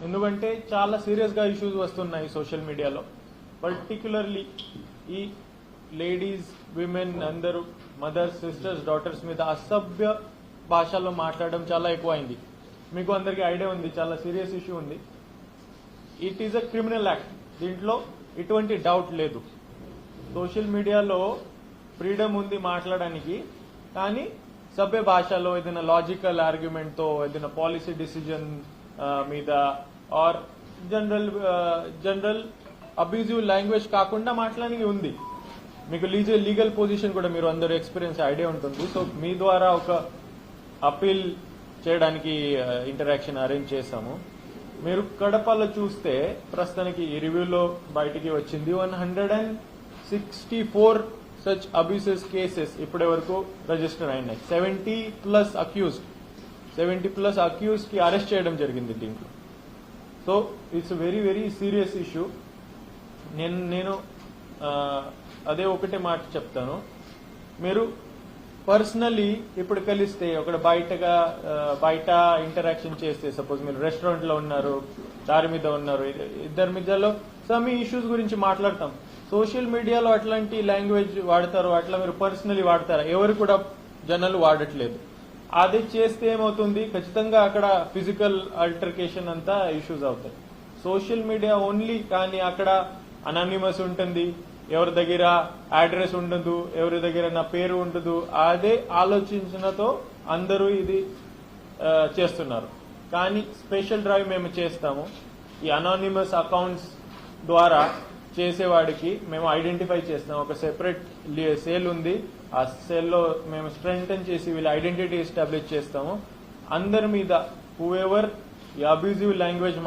ఎందుకంటే చాలా సీరియస్గా ఇష్యూస్ వస్తున్నాయి సోషల్ మీడియాలో. పర్టిక్యులర్లీ ఈ లేడీస్, విమెన్ అందరూ, మదర్స్, సిస్టర్స్, డాటర్స్ మీద అసభ్య భాషలో మాట్లాడడం చాలా ఎక్కువైంది. మీకు అందరికీ ఐడియా ఉంది, చాలా సీరియస్ ఇష్యూ ఉంది. It is a criminal act, దీంట్లో ఎటువంటి డౌట్ లేదు. సోషల్ మీడియాలో ఫ్రీడమ్ ఉంది మాట్లాడడానికి, కానీ సభ్య భాషలో ఏదైనా లాజికల్ ఆర్గ్యుమెంట్తో ఏదైనా పాలసీ డిసిజన్ మీద ఆర్ జనరల్ అబ్యూజివ్ లాంగ్వేజ్ కాకుండా మాట్లాడడానికి ఉంది. మీకు లీగల్ పొజిషన్ కూడా మీరు అందరూ ఎక్స్పీరియన్స్ ఐడియా ఉంటుంది. సో మీ ద్వారా ఒక అప్పీల్ చేయడానికి ఇంటరాక్షన్ అరేంజ్ చేశాము. మీరు కడపలో చూస్తే ప్రస్తుతానికి ఈ రివ్యూలో బయటికి వచ్చింది 164 సచ్ అబ్యూసెస్ కేసెస్ ఇప్పటి వరకు రిజిస్టర్ అయినాయి. 70+ అక్యూజ్ కి అరెస్ట్ చేయడం జరిగింది దీంట్లో. So it's very very serious issue. నేను అదే ఒకటే మాట చెప్తాను. మీరు పర్సనలీ ఇప్పుడు కలిస్తే ఒక బయట ఇంటరాక్షన్ చేస్తే, సపోజ్ మీరు రెస్టారెంట్ లో ఉన్నారు, దారి మీద ఉన్నారు, ఇద్దరి మధ్యలో సమ్ ఇష్యూస్ గురించి మాట్లాడతాం. సోషల్ మీడియాలో అట్లాంటి లాంగ్వేజ్ వాడతారు, అట్లా మీరు పర్సనలీ వాడతారా? ఎవరు కూడా జనాలు వాడట్లేదు. అది చేస్తే ఏమవుతుంది, ఖచ్చితంగా అక్కడ ఫిజికల్ అల్టర్కేషన్ అంతా ఇష్యూస్ అవుతాయి. సోషల్ మీడియా ఓన్లీ, కానీ అక్కడ అనానిమస్ ఉంటుంది, ఎవరి దగ్గర అడ్రస్ ఉండదు, ఎవరి దగ్గర నా పేరు ఉండదు. అదే ఆలోచించడంతో అందరూ ఇది చేస్తున్నారు. కానీ స్పెషల్ డ్రైవ్ మేము చేస్తాము. ఈ అనానిమస్ అకౌంట్స్ ద్వారా చేసేవాడికి మేము ఐడెంటిఫై చేస్తాం. ఒక సెపరేట్ సెల్ ఉంది, ఆ సెల్లో మేము స్ట్రెంగ్తన్ చేసి వీళ్ళ ఐడెంటిటీ ఎస్టాబ్లిష్ చేస్తాము. అందరి మీద హూఎవర్ ఈ అబ్యూజివ్ లాంగ్వేజ్